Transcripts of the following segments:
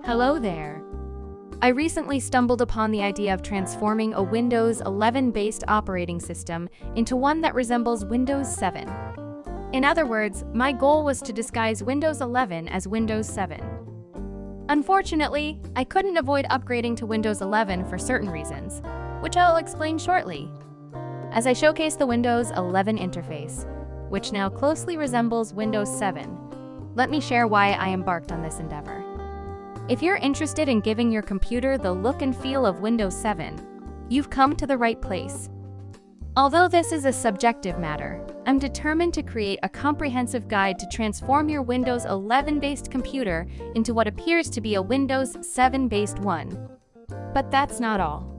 Hello there. I recently stumbled upon the idea of transforming a Windows 11-based operating system into one that resembles Windows 7. In other words, my goal was to disguise Windows 11 as Windows 7. Unfortunately, I couldn't avoid upgrading to Windows 11 for certain reasons, which I'll explain shortly. As I showcase the Windows 11 interface, which now closely resembles Windows 7, let me share why I embarked on this endeavor. If you're interested in giving your computer the look and feel of Windows 7, you've come to the right place. Although this is a subjective matter, I'm determined to create a comprehensive guide to transform your Windows 11-based computer into what appears to be a Windows 7-based one. But that's not all.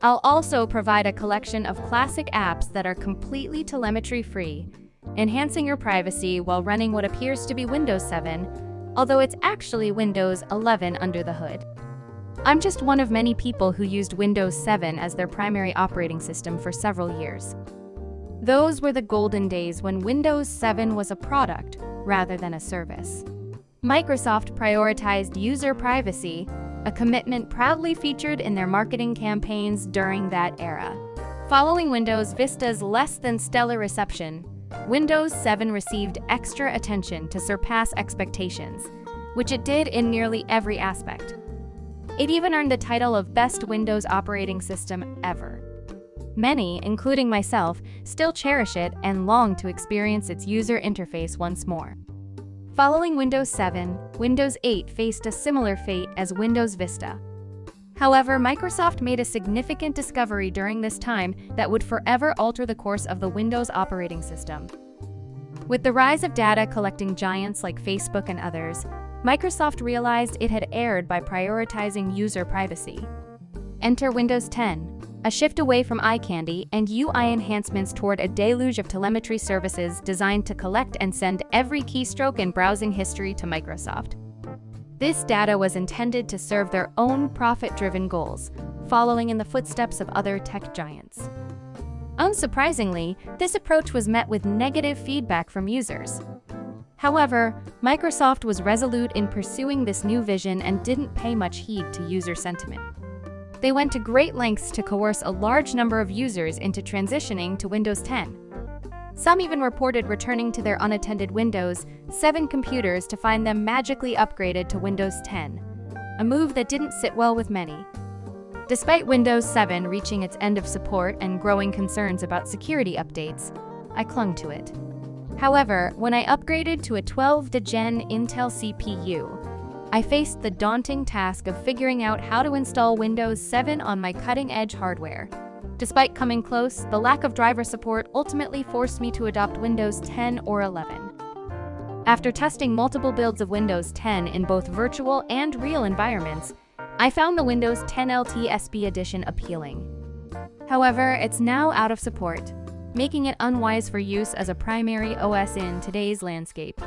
I'll also provide a collection of classic apps that are completely telemetry-free, enhancing your privacy while running what appears to be Windows 7, although it's actually Windows 11 under the hood. I'm just one of many people who used Windows 7 as their primary operating system for several years. Those were the golden days when Windows 7 was a product rather than a service. Microsoft prioritized user privacy, a commitment proudly featured in their marketing campaigns during that era. Following Windows Vista's less than stellar reception, Windows 7 received extra attention to surpass expectations, which it did in nearly every aspect. It even earned the title of Best Windows Operating System ever. Many, including myself, still cherish it and long to experience its user interface once more. Following Windows 7, Windows 8 faced a similar fate as Windows Vista. However, Microsoft made a significant discovery during this time that would forever alter the course of the Windows operating system. With the rise of data collecting giants like Facebook and others, Microsoft realized it had erred by prioritizing user privacy. Enter Windows 10, a shift away from eye candy and UI enhancements toward a deluge of telemetry services designed to collect and send every keystroke and browsing history to Microsoft. This data was intended to serve their own profit-driven goals, following in the footsteps of other tech giants. Unsurprisingly, this approach was met with negative feedback from users. However, Microsoft was resolute in pursuing this new vision and didn't pay much heed to user sentiment. They went to great lengths to coerce a large number of users into transitioning to Windows 10. Some even reported returning to their unattended Windows 7 computers to find them magically upgraded to Windows 10, a move that didn't sit well with many. Despite Windows 7 reaching its end of support and growing concerns about security updates, I clung to it. However, when I upgraded to a 12th Gen Intel CPU, I faced the daunting task of figuring out how to install Windows 7 on my cutting-edge hardware. Despite coming close, the lack of driver support ultimately forced me to adopt Windows 10 or 11. After testing multiple builds of Windows 10 in both virtual and real environments, I found the Windows 10 LTSB edition appealing. However, it's now out of support, making it unwise for use as a primary OS in today's landscape.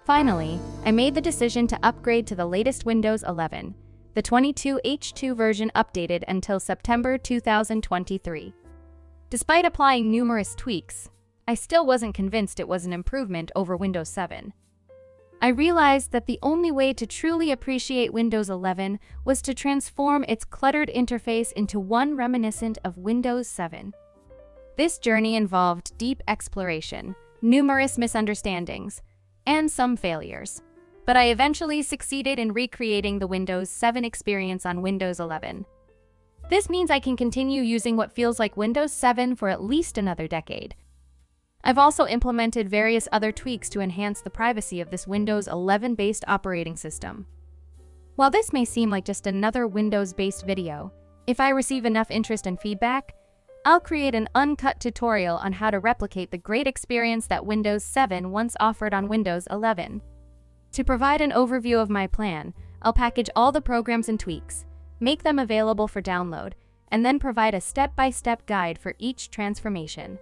Finally, I made the decision to upgrade to the latest Windows 11. The 22H2 version updated until September 2023. Despite applying numerous tweaks, I still wasn't convinced it was an improvement over Windows 7. I realized that the only way to truly appreciate Windows 11 was to transform its cluttered interface into one reminiscent of Windows 7. This journey involved deep exploration, numerous misunderstandings, and some failures. But I eventually succeeded in recreating the Windows 7 experience on Windows 11. This means I can continue using what feels like Windows 7 for at least another decade. I've also implemented various other tweaks to enhance the privacy of this Windows 11-based operating system. While this may seem like just another Windows-based video, if I receive enough interest and feedback, I'll create an uncut tutorial on how to replicate the great experience that Windows 7 once offered on Windows 11. To provide an overview of my plan, I'll package all the programs and tweaks, make them available for download, and then provide a step-by-step guide for each transformation.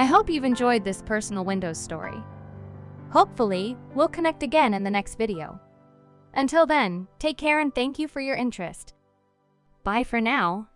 I hope you've enjoyed this personal Windows story. Hopefully, we'll connect again in the next video. Until then, take care and thank you for your interest. Bye for now.